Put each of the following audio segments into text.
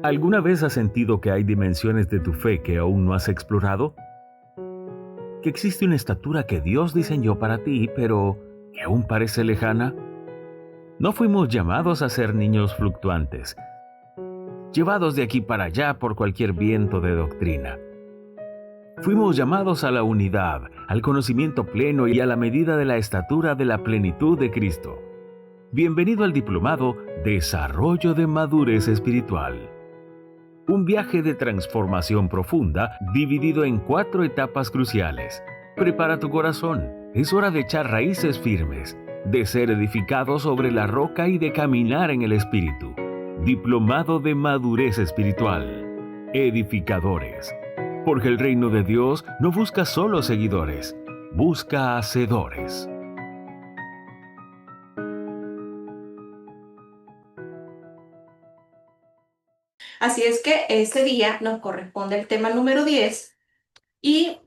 ¿Alguna vez has sentido que hay dimensiones de tu fe que aún no has explorado? ¿Que existe una estatura que Dios diseñó para ti, pero que aún parece lejana? No fuimos llamados a ser niños fluctuantes, llevados de aquí para allá por cualquier viento de doctrina. Fuimos llamados a la unidad, al conocimiento pleno y a la medida de la estatura de la plenitud de Cristo. Bienvenido al diplomado Desarrollo de Madurez Espiritual. Un viaje de transformación profunda dividido en 4 etapas cruciales. Prepara tu corazón. Es hora de echar raíces firmes, de ser edificado sobre la roca y de caminar en el Espíritu. Diplomado de Madurez Espiritual. Edificadores. Porque el reino de Dios no busca solo seguidores, busca hacedores. Así es que este día nos corresponde el tema número 10 y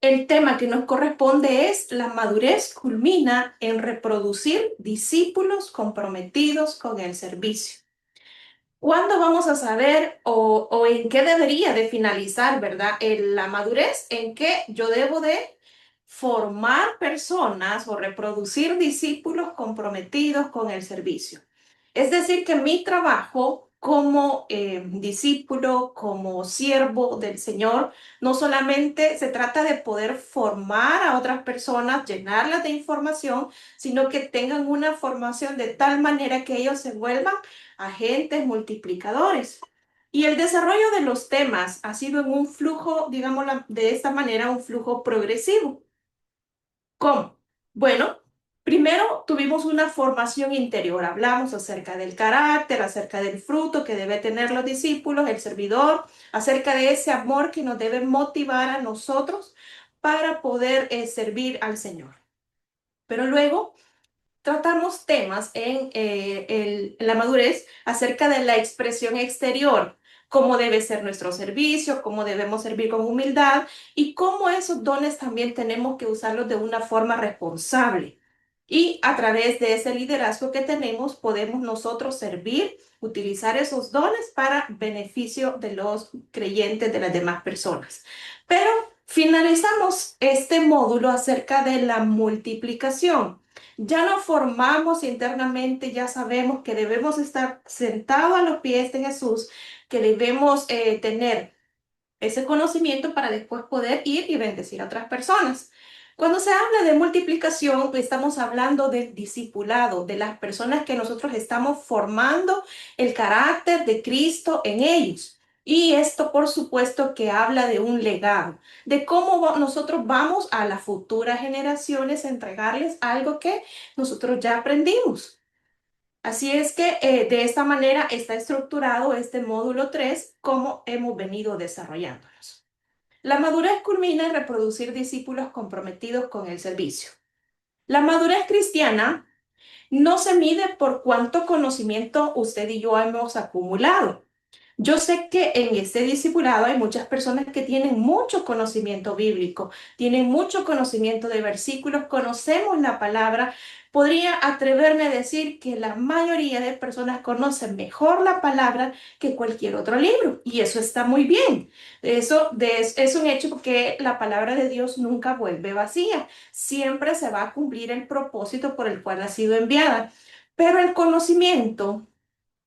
el tema que nos corresponde es la madurez culmina en reproducir discípulos comprometidos con el servicio. ¿Cuándo vamos a saber o en qué debería de finalizar, verdad? La madurez en que yo debo de formar personas o reproducir discípulos comprometidos con el servicio. Es decir, que mi trabajo como discípulo, como siervo del Señor, no solamente se trata de poder formar a otras personas, llenarlas de información, sino que tengan una formación de tal manera que ellos se vuelvan agentes multiplicadores. Y el desarrollo de los temas ha sido en un flujo, digamos de esta manera, un flujo progresivo. ¿Cómo? Bueno, primero tuvimos una formación interior. Hablamos acerca del carácter, acerca del fruto que debe tener los discípulos, el servidor, acerca de ese amor que nos debe motivar a nosotros para poder servir al Señor. Pero luego tratamos temas en la madurez acerca de la expresión exterior, cómo debe ser nuestro servicio, cómo debemos servir con humildad y cómo esos dones también tenemos que usarlos de una forma responsable. Y a través de ese liderazgo que tenemos, podemos nosotros servir, utilizar esos dones para beneficio de los creyentes, de las demás personas. Pero finalizamos este módulo acerca de la multiplicación. Ya nos formamos internamente, ya sabemos que debemos estar sentados a los pies de Jesús, que debemos tener ese conocimiento para después poder ir y bendecir a otras personas. Cuando se habla de multiplicación, estamos hablando del discipulado, de las personas que nosotros estamos formando el carácter de Cristo en ellos. Y esto, por supuesto, que habla de un legado, de cómo nosotros vamos a las futuras generaciones a entregarles algo que nosotros ya aprendimos. Así es que de esta manera está estructurado este módulo 3, como hemos venido desarrollándonos. La madurez culmina en reproducir discípulos comprometidos con el servicio. La madurez cristiana no se mide por cuánto conocimiento usted y yo hemos acumulado. Yo sé que en este discipulado hay muchas personas que tienen mucho conocimiento bíblico, tienen mucho conocimiento de versículos, conocemos la palabra. Podría atreverme a decir que la mayoría de personas conocen mejor la palabra que cualquier otro libro y eso está muy bien. Es un hecho porque la palabra de Dios nunca vuelve vacía, siempre se va a cumplir el propósito por el cual ha sido enviada. Pero el conocimiento,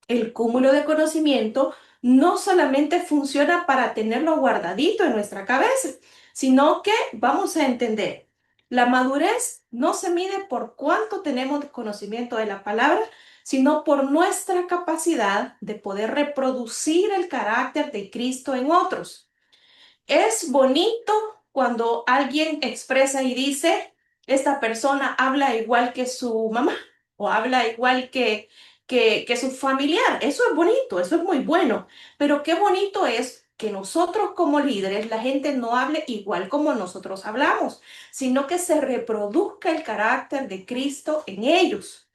el cúmulo de conocimiento, no solamente funciona para tenerlo guardadito en nuestra cabeza, sino que vamos a entender, la madurez no se mide por cuánto tenemos de conocimiento de la palabra, sino por nuestra capacidad de poder reproducir el carácter de Cristo en otros. Es bonito cuando alguien expresa y dice, esta persona habla igual que su mamá o habla igual que su familiar. Eso es bonito, eso es muy bueno. Pero qué bonito es que nosotros como líderes, la gente no hable igual como nosotros hablamos, sino que se reproduzca el carácter de Cristo en ellos.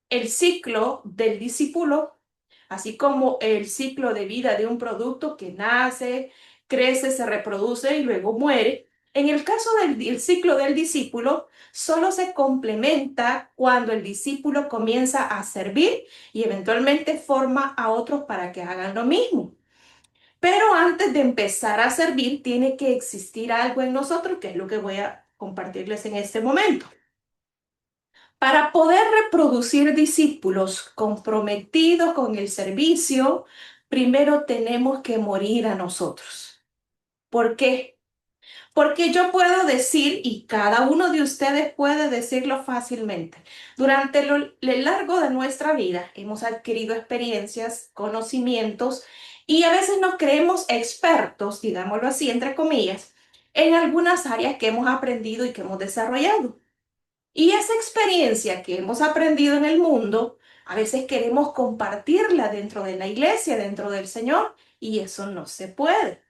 El ciclo del discípulo, así como el ciclo de vida de un producto que nace, crece, se reproduce y luego muere. En el caso del ciclo del discípulo, solo se complementa cuando el discípulo comienza a servir y eventualmente forma a otros para que hagan lo mismo. Pero antes de empezar a servir, tiene que existir algo en nosotros, que es lo que voy a compartirles en este momento. Para poder reproducir discípulos comprometidos con el servicio, primero tenemos que morir a nosotros. ¿Por qué? Porque yo puedo decir, y cada uno de ustedes puede decirlo fácilmente, durante el largo de nuestra vida hemos adquirido experiencias, conocimientos, y a veces nos creemos expertos, digámoslo así, entre comillas, en algunas áreas que hemos aprendido y que hemos desarrollado. Y esa experiencia que hemos aprendido en el mundo, a veces queremos compartirla dentro de la iglesia, dentro del Señor, y eso no se puede.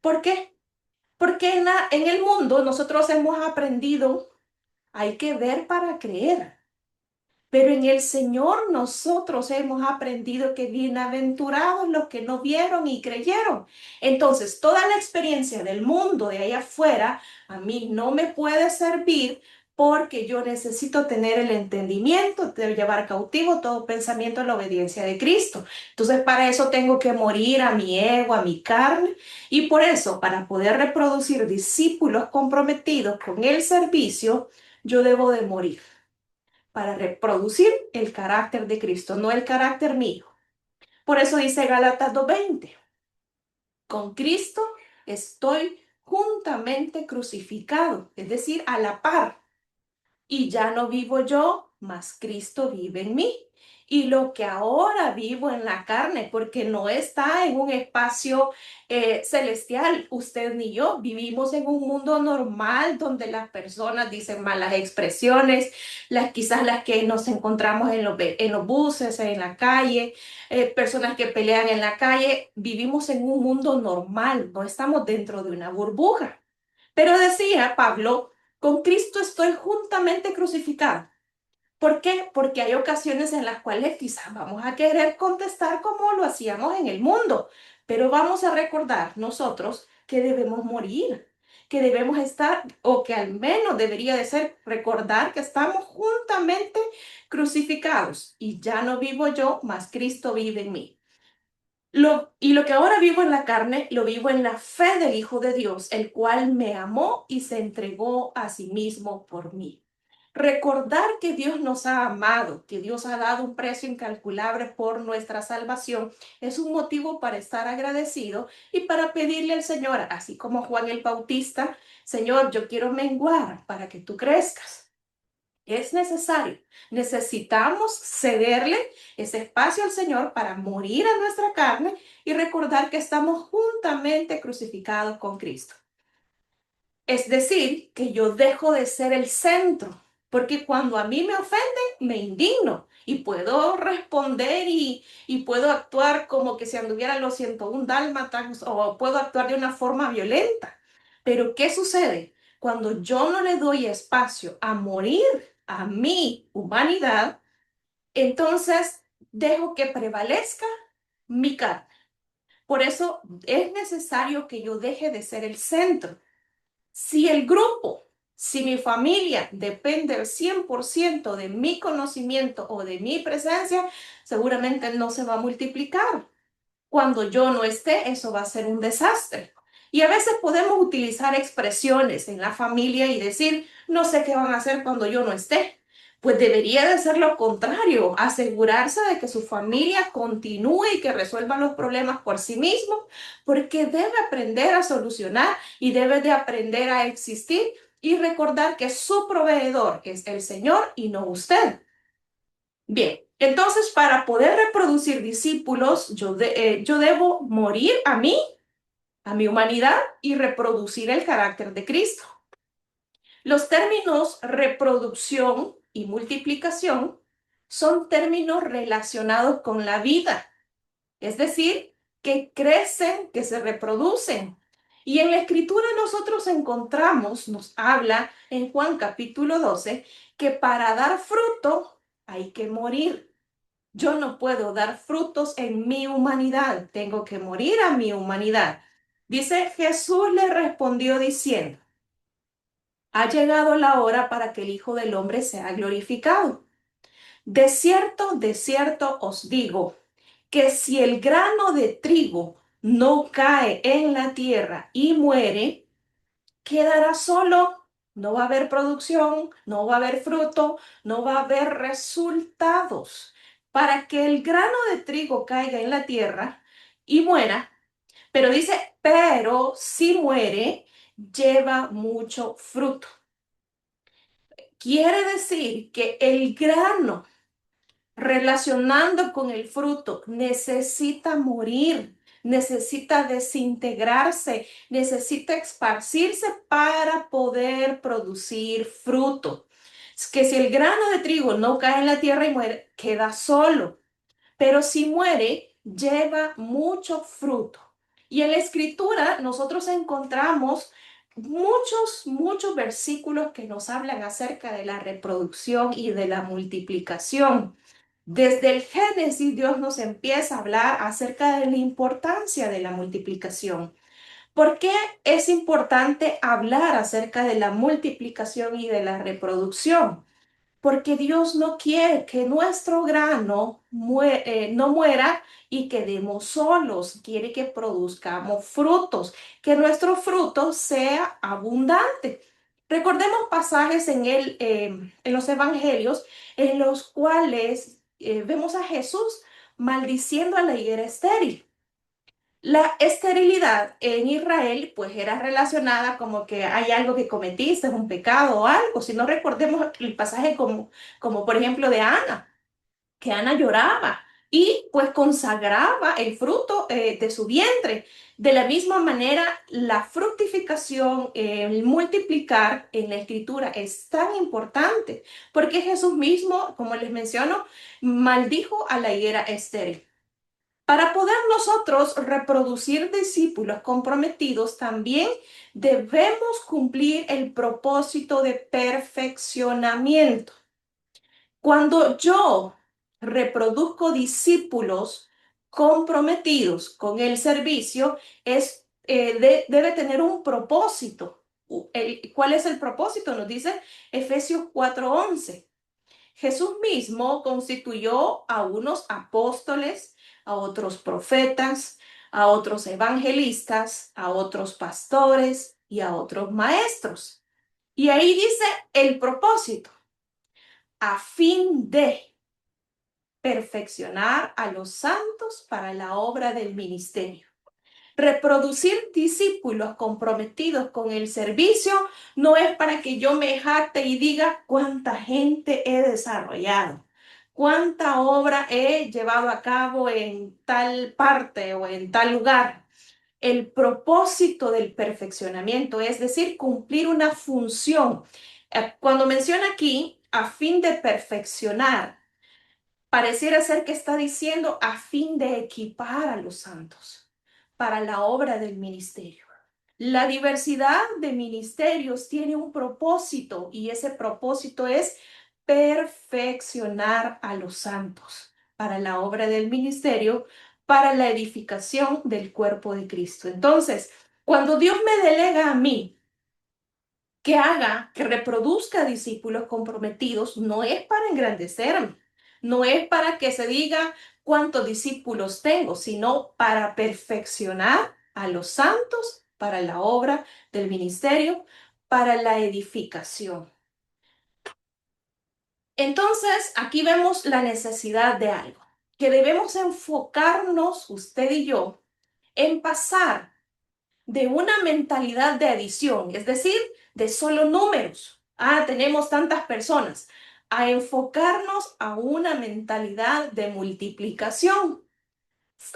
¿Por qué? Porque en el mundo nosotros hemos aprendido, hay que ver para creer. Pero en el Señor nosotros hemos aprendido que bienaventurados los que no vieron y creyeron. Entonces, toda la experiencia del mundo de allá afuera a mí no me puede servir porque yo necesito tener el entendimiento de llevar cautivo todo pensamiento a la obediencia de Cristo. Entonces, para eso tengo que morir a mi ego, a mi carne. Y por eso, para poder reproducir discípulos comprometidos con el servicio, yo debo de morir para reproducir el carácter de Cristo, no el carácter mío. Por eso dice Gálatas 2:20, con Cristo estoy juntamente crucificado, es decir, a la par. Y ya no vivo yo, mas Cristo vive en mí. Y lo que ahora vivo en la carne, porque no está en un espacio celestial, usted ni yo vivimos en un mundo normal donde las personas dicen malas expresiones, quizás las que nos encontramos en los buses, en la calle, personas que pelean en la calle, vivimos en un mundo normal, no estamos dentro de una burbuja. Pero decía Pablo, con Cristo estoy juntamente crucificado. ¿Por qué? Porque hay ocasiones en las cuales quizás vamos a querer contestar como lo hacíamos en el mundo, pero vamos a recordar nosotros que debemos morir, que debemos estar, o que al menos debería de ser recordar que estamos juntamente crucificados y ya no vivo yo, mas Cristo vive en mí. Y lo que ahora vivo en la carne, lo vivo en la fe del Hijo de Dios, el cual me amó y se entregó a sí mismo por mí. Recordar que Dios nos ha amado, que Dios ha dado un precio incalculable por nuestra salvación, es un motivo para estar agradecido y para pedirle al Señor, así como Juan el Bautista, Señor, yo quiero menguar para que tú crezcas. Es necesario. Necesitamos cederle ese espacio al Señor para morir a nuestra carne y recordar que estamos juntamente crucificados con Cristo. Es decir, que yo dejo de ser el centro, porque cuando a mí me ofenden, me indigno y puedo responder y puedo actuar como que si anduvieran los 101 dálmatas o puedo actuar de una forma violenta. Pero ¿qué sucede? Cuando yo no le doy espacio a morir a mi humanidad, entonces dejo que prevalezca mi carne. Por eso es necesario que yo deje de ser el centro. Si el grupo, si mi familia depende al 100% de mi conocimiento o de mi presencia, seguramente no se va a multiplicar. Cuando yo no esté, eso va a ser un desastre. Y a veces podemos utilizar expresiones en la familia y decir, no sé qué van a hacer cuando yo no esté. Pues debería de ser lo contrario, asegurarse de que su familia continúe y que resuelva los problemas por sí mismo, porque debe aprender a solucionar y debe de aprender a existir y recordar que su proveedor es el Señor y no usted. Bien, entonces para poder reproducir discípulos, yo debo morir a mi humanidad y reproducir el carácter de Cristo. Los términos reproducción y multiplicación son términos relacionados con la vida, es decir, que crecen, que se reproducen. Y en la escritura nosotros encontramos, nos habla en Juan capítulo 12, que para dar fruto hay que morir. Yo no puedo dar frutos en mi humanidad, tengo que morir a mi humanidad. Dice, Jesús le respondió diciendo, ha llegado la hora para que el Hijo del Hombre sea glorificado. De cierto os digo, que si el grano de trigo no cae en la tierra y muere, quedará solo. No va a haber producción, no va a haber fruto, no va a haber resultados. Para que el grano de trigo caiga en la tierra y muera, pero dice, pero si muere, lleva mucho fruto. Quiere decir que el grano relacionando con el fruto, necesita morir, necesita desintegrarse, necesita esparcirse para poder producir fruto. Es que si el grano de trigo no cae en la tierra y muere, queda solo, pero si muere, lleva mucho fruto. Y en la escritura nosotros encontramos muchos versículos que nos hablan acerca de la reproducción y de la multiplicación. Desde el Génesis, Dios nos empieza a hablar acerca de la importancia de la multiplicación. ¿Por qué es importante hablar acerca de la multiplicación y de la reproducción? Porque Dios no quiere que nuestro grano no muera y quedemos solos. Quiere que produzcamos frutos, que nuestro fruto sea abundante. Recordemos pasajes en los evangelios en los cuales vemos a Jesús maldiciendo a la higuera estéril. La esterilidad en Israel pues era relacionada como que hay algo que cometiste, es un pecado o algo. Si no recordemos el pasaje como por ejemplo de Ana, que Ana lloraba y pues consagraba el fruto de su vientre. De la misma manera, la fructificación, el multiplicar en la escritura es tan importante porque Jesús mismo, como les menciono, maldijo a la higuera estéril. Para poder nosotros reproducir discípulos comprometidos, también debemos cumplir el propósito de perfeccionamiento. Cuando yo reproduzco discípulos comprometidos con el servicio, debe tener un propósito. ¿Cuál es el propósito? Nos dice Efesios 4:11. Jesús mismo constituyó a unos apóstoles, a otros profetas, a otros evangelistas, a otros pastores y a otros maestros. Y ahí dice el propósito, a fin de perfeccionar a los santos para la obra del ministerio. Reproducir discípulos comprometidos con el servicio no es para que yo me jacte y diga cuánta gente he desarrollado, cuánta obra he llevado a cabo en tal parte o en tal lugar. El propósito del perfeccionamiento, es decir, cumplir una función. Cuando menciona aquí, a fin de perfeccionar, pareciera ser que está diciendo a fin de equipar a los santos para la obra del ministerio. La diversidad de ministerios tiene un propósito y ese propósito es perfeccionar a los santos para la obra del ministerio, para la edificación del cuerpo de Cristo. Entonces, cuando Dios me delega a mí que haga, que reproduzca discípulos comprometidos, no es para engrandecerme, no es para que se diga cuántos discípulos tengo, sino para perfeccionar a los santos para la obra del ministerio, para la edificación. Entonces, aquí vemos la necesidad de algo, que debemos enfocarnos, usted y yo, en pasar de una mentalidad de adición, es decir, de solo números. Tenemos tantas personas, a enfocarnos a una mentalidad de multiplicación,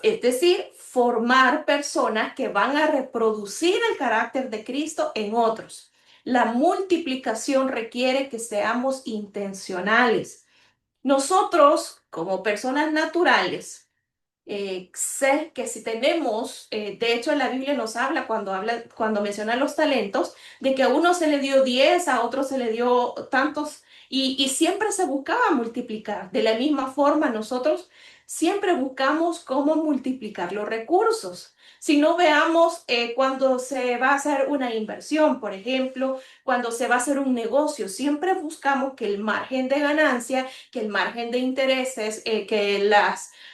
es decir, formar personas que van a reproducir el carácter de Cristo en otros. La multiplicación requiere que seamos intencionales. Nosotros, como personas naturales, sé que si tenemos, de hecho en la Biblia nos cuando menciona los talentos, de que a uno se le dio 10, a otro se le dio tantos, y siempre se buscaba multiplicar. De la misma forma, nosotros siempre buscamos cómo multiplicar los recursos. Si no veamos cuando se va a hacer una inversión, por ejemplo, cuando se va a hacer un negocio, siempre buscamos que el margen de ganancia, que el margen de intereses,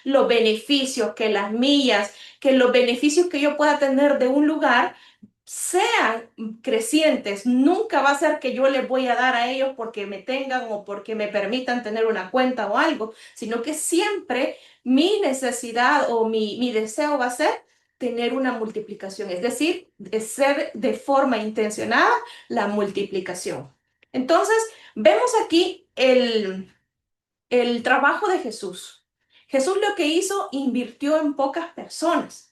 los beneficios, que las millas, que los beneficios que yo pueda tener de un lugar sean crecientes. Nunca va a ser que yo les voy a dar a ellos porque me tengan o porque me permitan tener una cuenta o algo, sino que siempre mi necesidad o mi deseo va a ser tener una multiplicación, es decir, de ser de forma intencionada la multiplicación. Entonces, vemos aquí el trabajo de Jesús. Jesús lo que hizo, invirtió en pocas personas.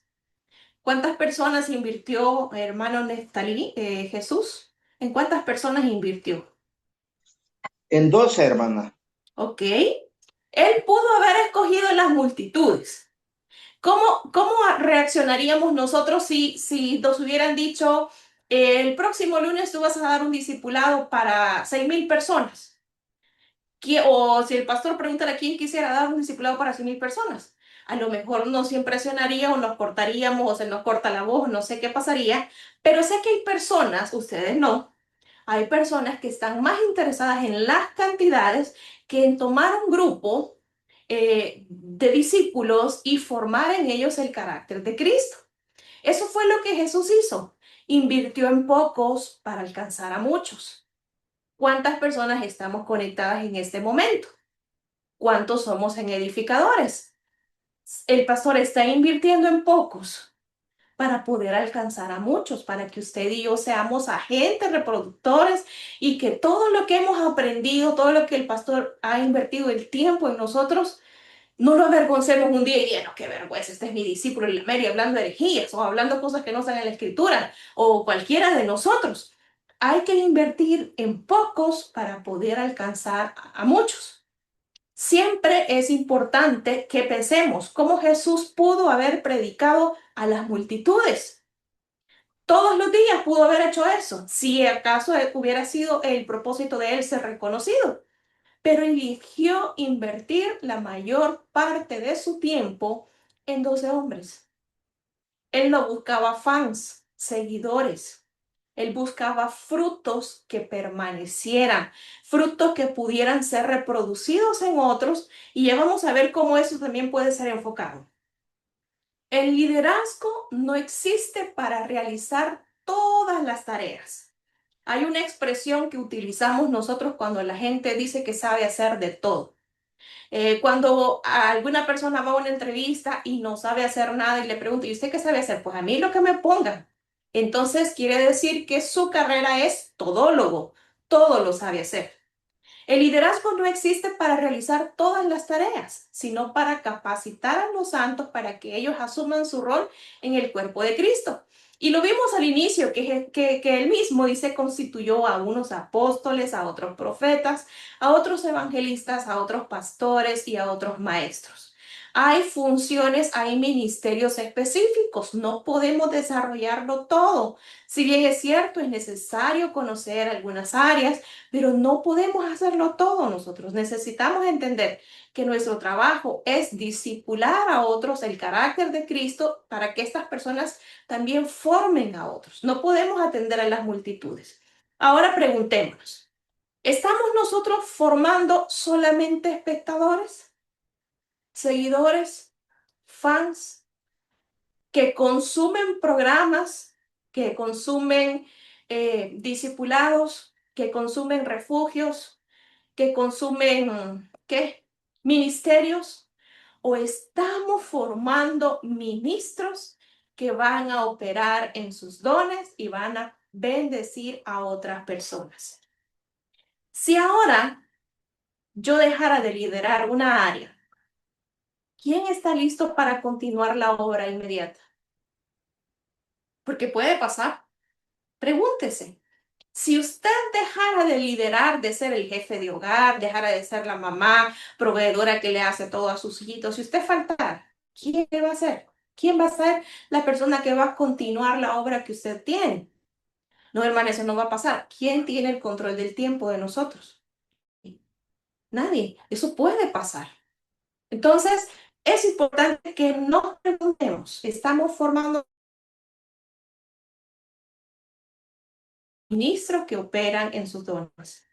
¿Cuántas personas invirtió, hermano Neftalí, Jesús? ¿En cuántas personas invirtió? En 12, hermana. Ok. Él pudo haber escogido las multitudes. ¿Cómo reaccionaríamos nosotros si nos hubieran dicho, el próximo lunes tú vas a dar un discipulado para 6.000 personas? O si el pastor pregunta a quién quisiera dar un discipulado para 6.000 personas. A lo mejor nos impresionaría o nos cortaríamos o se nos corta la voz, no sé qué pasaría, pero sé que hay personas, ustedes no, hay personas que están más interesadas en las cantidades que en tomar un grupo de discípulos y formar en ellos el carácter de Cristo. Eso fue lo que Jesús hizo. Invirtió en pocos para alcanzar a muchos. ¿Cuántas personas estamos conectadas en este momento? ¿Cuántos somos en edificadores? El pastor está invirtiendo en pocos para poder alcanzar a muchos, para que usted y yo seamos agentes reproductores y que todo lo que hemos aprendido, todo lo que el pastor ha invertido el tiempo en nosotros, no lo avergoncemos un día y digan, no, qué vergüenza, este es mi discípulo en la Mary hablando herejías o hablando cosas que no están en la escritura o cualquiera de nosotros. Hay que invertir en pocos para poder alcanzar a muchos. Siempre es importante que pensemos cómo Jesús pudo haber predicado a las multitudes. Todos los días pudo haber hecho eso, si acaso hubiera sido el propósito de él ser reconocido, pero eligió invertir la mayor parte de su tiempo en 12 hombres. Él no buscaba fans, seguidores. Él buscaba frutos que permanecieran, frutos que pudieran ser reproducidos en otros, y ya vamos a ver cómo eso también puede ser enfocado. El liderazgo no existe para realizar todas las tareas. Hay una expresión que utilizamos nosotros cuando la gente dice que sabe hacer de todo. Cuando alguna persona va a una entrevista y no sabe hacer nada y le pregunta, ¿y usted qué sabe hacer? Pues a mí lo que me pongan. Entonces quiere decir que su carrera es todólogo, todo lo sabe hacer. El liderazgo no existe para realizar todas las tareas, sino para capacitar a los santos para que ellos asuman su rol en el cuerpo de Cristo. Y lo vimos al inicio, que él mismo dice, constituyó a unos apóstoles, a otros profetas, a otros evangelistas, a otros pastores y a otros maestros. Hay funciones, hay ministerios específicos, no podemos desarrollarlo todo. Si bien es cierto, es necesario conocer algunas áreas, pero no podemos hacerlo todo nosotros. Necesitamos entender que nuestro trabajo es discipular a otros el carácter de Cristo para que estas personas también formen a otros. No podemos atender a las multitudes. Ahora preguntémonos, ¿estamos nosotros formando solamente espectadores, seguidores, fans que consumen programas, que consumen discipulados, que consumen refugios, que consumen, ¿qué? Ministerios, o estamos formando ministros que van a operar en sus dones y van a bendecir a otras personas? Si ahora yo dejara de liderar una área, ¿quién está listo para continuar la obra inmediata? Porque puede pasar. Pregúntese. Si usted dejara de liderar, de ser el jefe de hogar, dejara de ser la mamá proveedora que le hace todo a sus hijitos, si usted faltara, ¿quién va a ser? ¿Quién va a ser la persona que va a continuar la obra que usted tiene? No, hermano, eso no va a pasar. ¿Quién tiene el control del tiempo de nosotros? Nadie. Eso puede pasar. Entonces, es importante que nos preguntemos, ¿estamos formando ministros que operan en sus dones?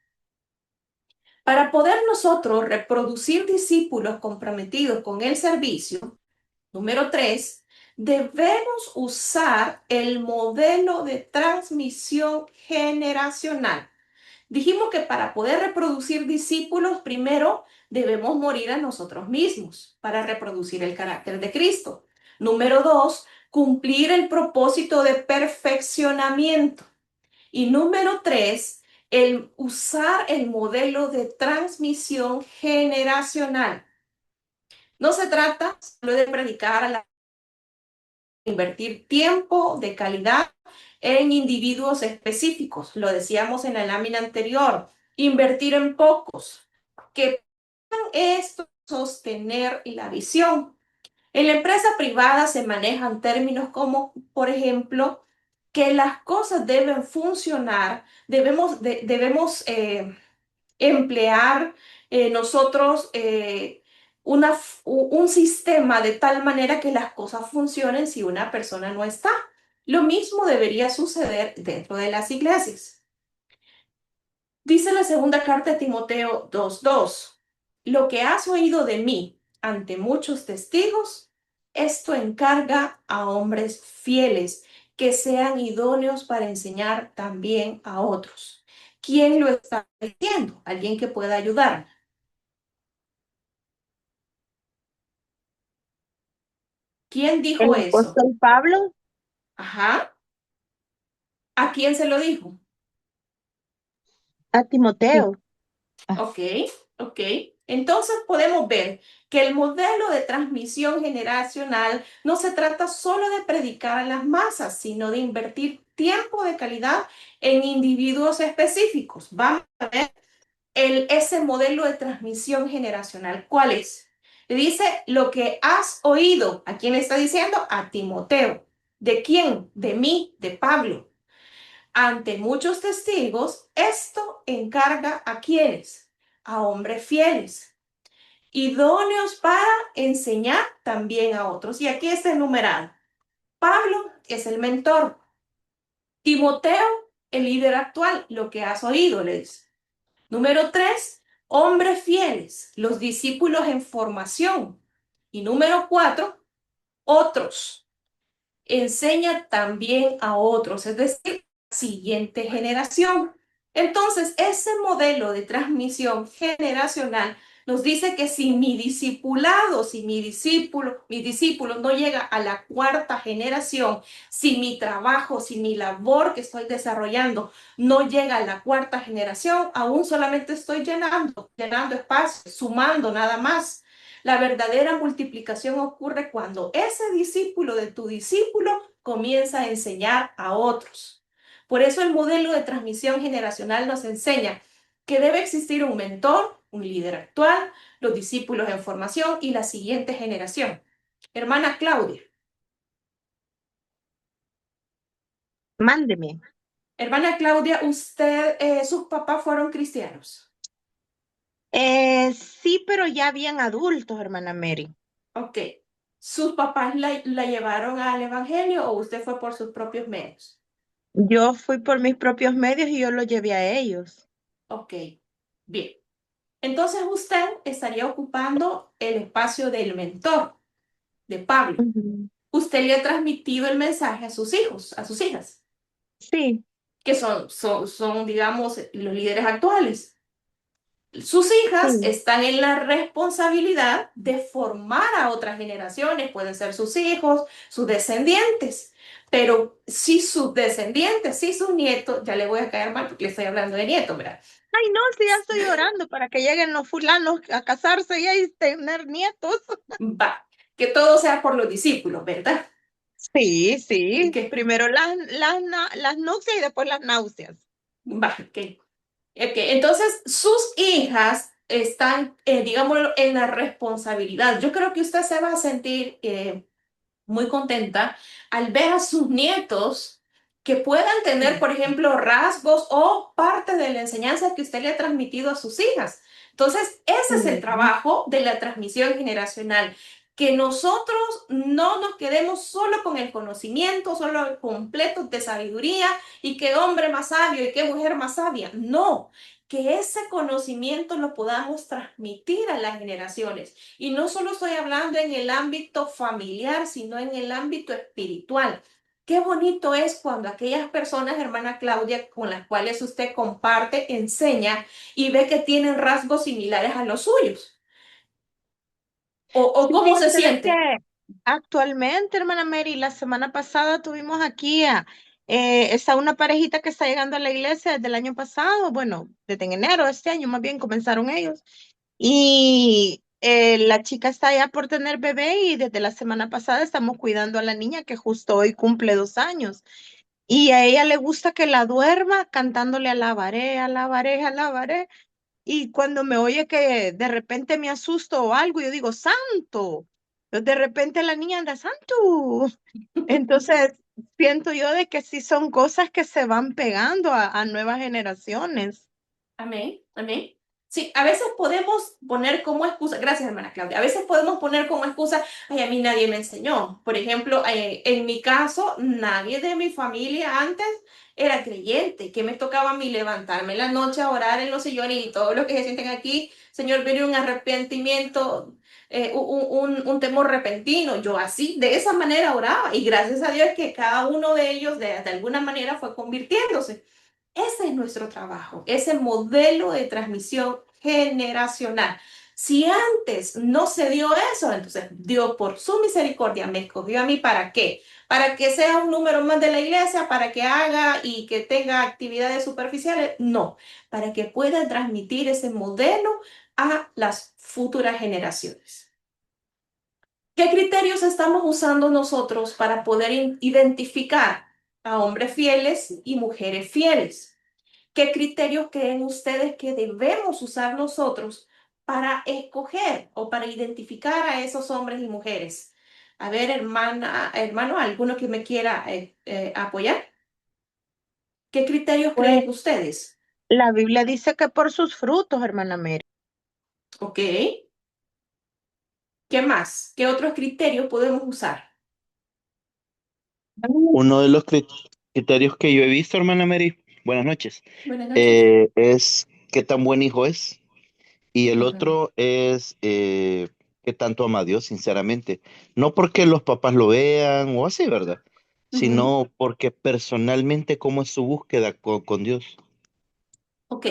Para poder nosotros reproducir discípulos comprometidos con el servicio, número 3, debemos usar el modelo de transmisión generacional. Dijimos que para poder reproducir discípulos, primero debemos morir a nosotros mismos para reproducir el carácter de Cristo. Número 2, cumplir el propósito de perfeccionamiento. Y número 3, el usar el modelo de transmisión generacional. No se trata solo de predicar a la invertir tiempo de calidad en individuos específicos. Lo decíamos en la lámina anterior. Invertir en pocos que puedan esto sostener la visión. En la empresa privada se manejan términos como, por ejemplo, que las cosas deben funcionar, debemos emplear nosotros un sistema de tal manera que las cosas funcionen si una persona no está. Lo mismo debería suceder dentro de las iglesias. Dice la segunda carta de Timoteo 2:2, lo que has oído de mí ante muchos testigos, esto encarga a hombres fieles que sean idóneos para enseñar también a otros. ¿Quién lo está diciendo? Alguien que pueda ayudar. ¿Quién El dijo eso? apóstol Pablo Ajá. ¿A quién se lo dijo? a Timoteo. Ok, ok. Entonces podemos ver que el modelo de transmisión generacional no se trata solo de predicar a las masas, sino de invertir tiempo de calidad en individuos específicos. Vamos a ver ese modelo de transmisión generacional. ¿Cuál es? Le dice lo que has oído. ¿A quién le está diciendo? A Timoteo. ¿De quién? De mí, de Pablo. Ante muchos testigos, esto encarga a quienes, a hombres fieles, idóneos para enseñar también a otros. Y aquí está enumerado. Pablo es el mentor. Timoteo, el líder actual, lo que has oído, le dice. Número 3, hombres fieles, los discípulos en formación. Y número 4, otros. Enseña también a otros, es decir, siguiente generación. Entonces, ese modelo de transmisión generacional nos dice que si mi discipulado, si mi discípulo no llega a la cuarta generación, si mi trabajo, si mi labor que estoy desarrollando no llega a la cuarta generación, aún solamente estoy llenando espacio, sumando nada más. La verdadera multiplicación ocurre cuando ese discípulo de tu discípulo comienza a enseñar a otros. Por eso el modelo de transmisión generacional nos enseña que debe existir un mentor, un líder actual, los discípulos en formación y la siguiente generación. Hermana Claudia. Mándeme. Hermana Claudia, sus papás fueron cristianos. Sí, pero ya bien adultos, hermana Mary. Ok. ¿Sus papás la llevaron al evangelio o usted fue por sus propios medios? Yo fui por mis propios medios y yo los llevé a ellos. Ok, bien. Entonces usted estaría ocupando el espacio del mentor, de Pablo. Ujú. Usted le ha transmitido el mensaje a sus hijos, a sus hijas, Sí, que son, digamos, los líderes actuales. Sus hijas sí. están en la responsabilidad de formar a otras generaciones, pueden ser sus hijos, sus descendientes, pero si sus descendientes, si sus nietos, ya le voy a caer mal porque le estoy hablando de nietos, ¿verdad? Ay, no, sí, ya estoy orando para que lleguen los fulanos a casarse y ahí tener nietos. Va, que todo sea por los discípulos, ¿verdad? Sí, sí. Que, Primero las nupcias y después las náuseas. va, entonces sus hijas están, digámoslo, en la responsabilidad. Yo creo que usted se va a sentir muy contenta al ver a sus nietos que puedan tener, por ejemplo, rasgos o parte de la enseñanza que usted le ha transmitido a sus hijas. Entonces, ese es el trabajo de la transmisión generacional, que nosotros no nos quedemos solo con el conocimiento, solo completos de sabiduría y qué hombre más sabio y qué mujer más sabia. No, que ese conocimiento lo podamos transmitir a las generaciones. Y no solo estoy hablando en el ámbito familiar, sino en el ámbito espiritual. Qué bonito es cuando aquellas personas, hermana Claudia, con las cuales usted comparte, enseña y ve que tienen rasgos similares a los suyos. ¿O Sí, cómo se fíjate de siente? que actualmente, hermana Mary, la semana pasada tuvimos aquí está una parejita que está llegando a la iglesia desde el año pasado, bueno, desde en enero de este año más bien comenzaron ellos. Y la chica está ya por tener bebé y desde la semana pasada estamos cuidando a la niña que justo hoy cumple 2 años. Y a ella le gusta que la duerma cantándole alabaré, alabaré, alabaré. Y cuando me oye que de repente me asusto o algo, yo digo, santo. Entonces, de repente la niña anda, santo. Entonces, siento yo de que sí son cosas que se van pegando a nuevas generaciones. Amén, amén. Sí, a veces podemos poner como excusa, gracias hermana Claudia, a veces podemos poner como excusa, ay, a mí nadie me enseñó. Por ejemplo, en mi caso, nadie de mi familia antes era creyente, que me tocaba a mí levantarme en la noche a orar en los sillones y todo lo que se sienten aquí, Señor, viene un arrepentimiento, un temor repentino. Yo así, de esa manera oraba y gracias a Dios que cada uno de ellos de alguna manera fue convirtiéndose. Ese es nuestro trabajo, ese modelo de transmisión generacional. Si antes no se dio eso, entonces Dios por su misericordia me escogió a mí ¿para qué? Para que sea un número más de la iglesia, para que haga y que tenga actividades superficiales. No, para que pueda transmitir ese modelo a las futuras generaciones. ¿Qué criterios estamos usando nosotros para poder identificar a hombres fieles y mujeres fieles? ¿Qué criterios creen ustedes que debemos usar nosotros para escoger o para identificar a esos hombres y mujeres? A ver, hermana, hermano, ¿alguno que me quiera apoyar? ¿Qué criterios Pues creen ustedes? la Biblia dice que por sus frutos, hermana Mary. ¿Ok? ¿Qué más? ¿Qué otros criterios podemos usar? Uno de los criterios que yo he visto, hermana Mary, buenas noches, Buenas noches. es qué tan buen hijo es. Y el Ujú, otro es qué tanto ama a Dios, sinceramente. No porque los papás lo vean o así, ¿verdad? ujú. Sino porque personalmente cómo es su búsqueda con Dios. Ok,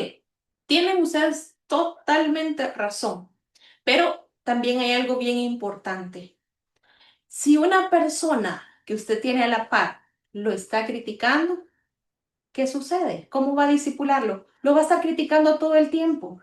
tienen ustedes totalmente razón, pero también hay algo bien importante. Si una persona que usted tiene a la par lo está criticando, ¿qué sucede? ¿Cómo va a disipularlo? Lo va a estar criticando todo el tiempo.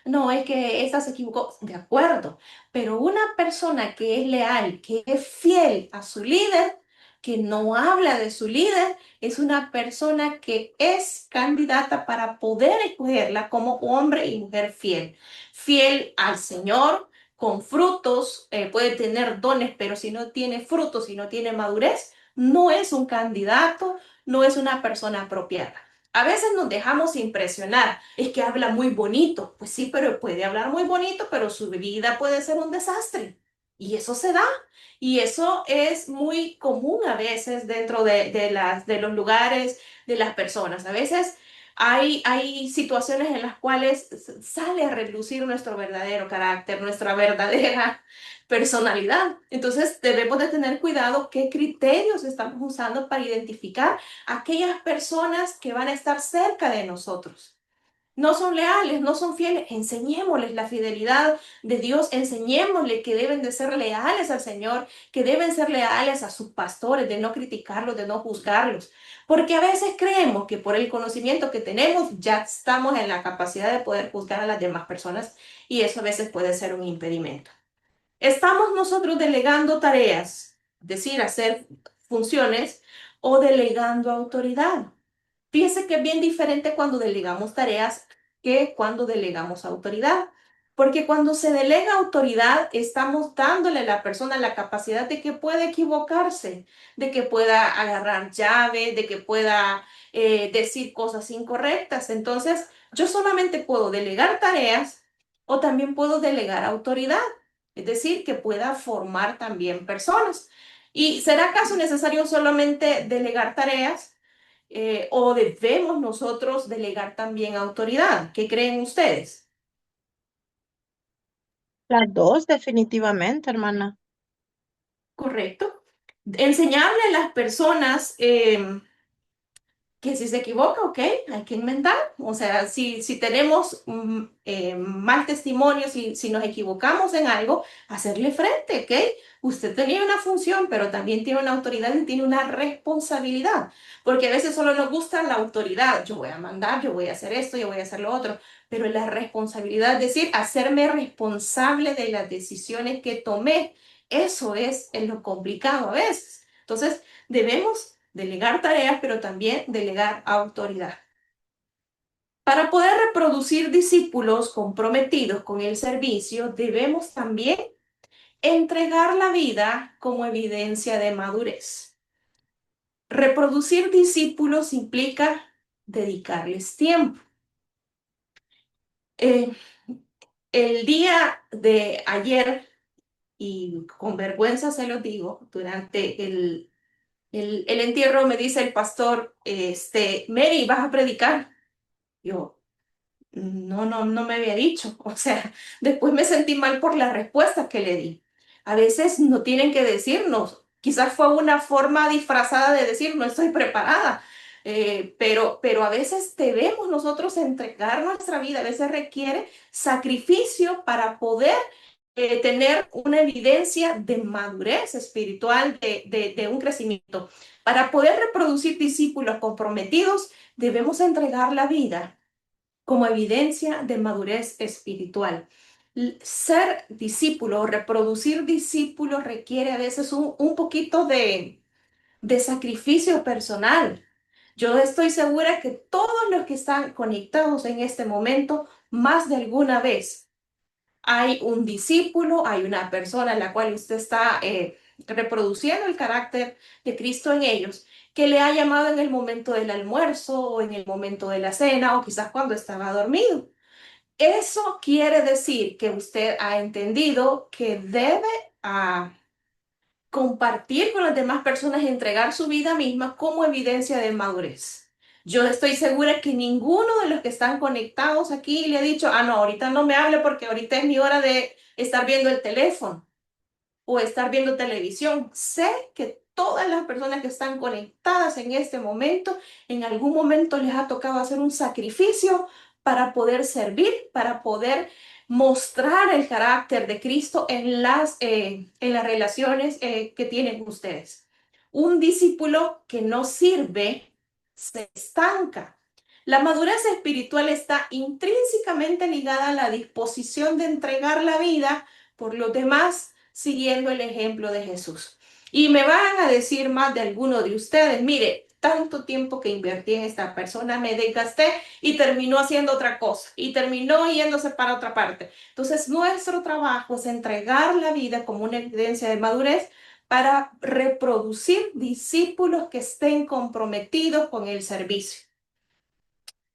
No, es que esta se equivocó, de acuerdo, pero una persona que es leal, que es fiel a su líder, que no habla de su líder, es una persona que es candidata para poder escogerla como hombre y mujer fiel. Fiel al Señor, con frutos, puede tener dones, pero si no tiene frutos, si no tiene madurez, no es un candidato, no es una persona apropiada. A veces nos dejamos impresionar, es que habla muy bonito, pues sí, pero puede hablar muy bonito, pero su vida puede ser un desastre. Y eso se da. Y eso es muy común a veces dentro de los lugares, de las personas. A veces hay situaciones en las cuales sale a relucir nuestro verdadero carácter, nuestra verdadera personalidad. Entonces debemos de tener cuidado qué criterios estamos usando para identificar aquellas personas que van a estar cerca de nosotros. No son leales, no son fieles. Enseñémosles la fidelidad de Dios, enseñémosles que deben de ser leales al Señor, que deben ser leales a sus pastores, de no criticarlos, de no juzgarlos. Porque a veces creemos que por el conocimiento que tenemos ya estamos en la capacidad de poder juzgar a las demás personas y eso a veces puede ser un impedimento. Estamos nosotros delegando tareas, es decir, hacer funciones o delegando autoridad. Fíjese que es bien diferente cuando delegamos tareas que cuando delegamos autoridad. Porque cuando se delega autoridad, estamos dándole a la persona la capacidad de que pueda equivocarse, de que pueda agarrar llave, de que pueda decir cosas incorrectas. Entonces, yo solamente puedo delegar tareas o también puedo delegar autoridad, es decir, que pueda formar también personas. ¿Y será acaso necesario solamente delegar tareas? ¿O debemos nosotros delegar también autoridad? ¿Qué creen ustedes? Las dos, definitivamente, hermana. Correcto. Enseñarle a las personas que si se equivoca, ok, hay que inventar. O sea, si tenemos mal testimonio, si nos equivocamos en algo, hacerle frente, ok. Usted tenía una función, pero también tiene una autoridad y tiene una responsabilidad. Porque a veces solo nos gusta la autoridad. Yo voy a mandar, yo voy a hacer esto, yo voy a hacer lo otro. Pero la responsabilidad, es decir, hacerme responsable de las decisiones que tomé, eso es lo complicado a veces. Entonces, debemos delegar tareas, pero también delegar autoridad. Para poder reproducir discípulos comprometidos con el servicio, debemos también entregar la vida como evidencia de madurez. Reproducir discípulos implica dedicarles tiempo. Eh, el día de ayer, y con vergüenza se lo digo, durante el entierro me dice el pastor, Mary, ¿vas a predicar? Yo, no me había dicho. O sea, después me sentí mal por la respuesta que le di. A veces no tienen que decirnos. Quizás fue una forma disfrazada de decir, no estoy preparada. Pero a veces debemos nosotros entregar nuestra vida. A veces requiere sacrificio para poder tener una evidencia de madurez espiritual, de un crecimiento. Para poder reproducir discípulos comprometidos, debemos entregar la vida como evidencia de madurez espiritual. Ser discípulo, reproducir discípulos requiere a veces un poquito de sacrificio personal. Yo estoy segura que todos los que están conectados en este momento, más de alguna vez, hay un discípulo, hay una persona en la cual usted está reproduciendo el carácter de Cristo en ellos, que le ha llamado en el momento del almuerzo o en el momento de la cena o quizás cuando estaba dormido. Eso quiere decir que usted ha entendido que debe compartir con las demás personas y entregar su vida misma como evidencia de madurez. Yo estoy segura que ninguno de los que están conectados aquí le ha dicho, no, ahorita no me hable porque ahorita es mi hora de estar viendo el teléfono o estar viendo televisión. Sé que todas las personas que están conectadas en este momento, en algún momento les ha tocado hacer un sacrificio para poder servir, para poder mostrar el carácter de Cristo en las relaciones que tienen ustedes. Un discípulo que no sirve se estanca. La madurez espiritual está intrínsecamente ligada a la disposición de entregar la vida por los demás, siguiendo el ejemplo de Jesús. Y me van a decir más de alguno de ustedes, mire, tanto tiempo que invertí en esta persona, me desgasté y terminó haciendo otra cosa y terminó yéndose para otra parte. Entonces, nuestro trabajo es entregar la vida como una evidencia de madurez para reproducir discípulos que estén comprometidos con el servicio.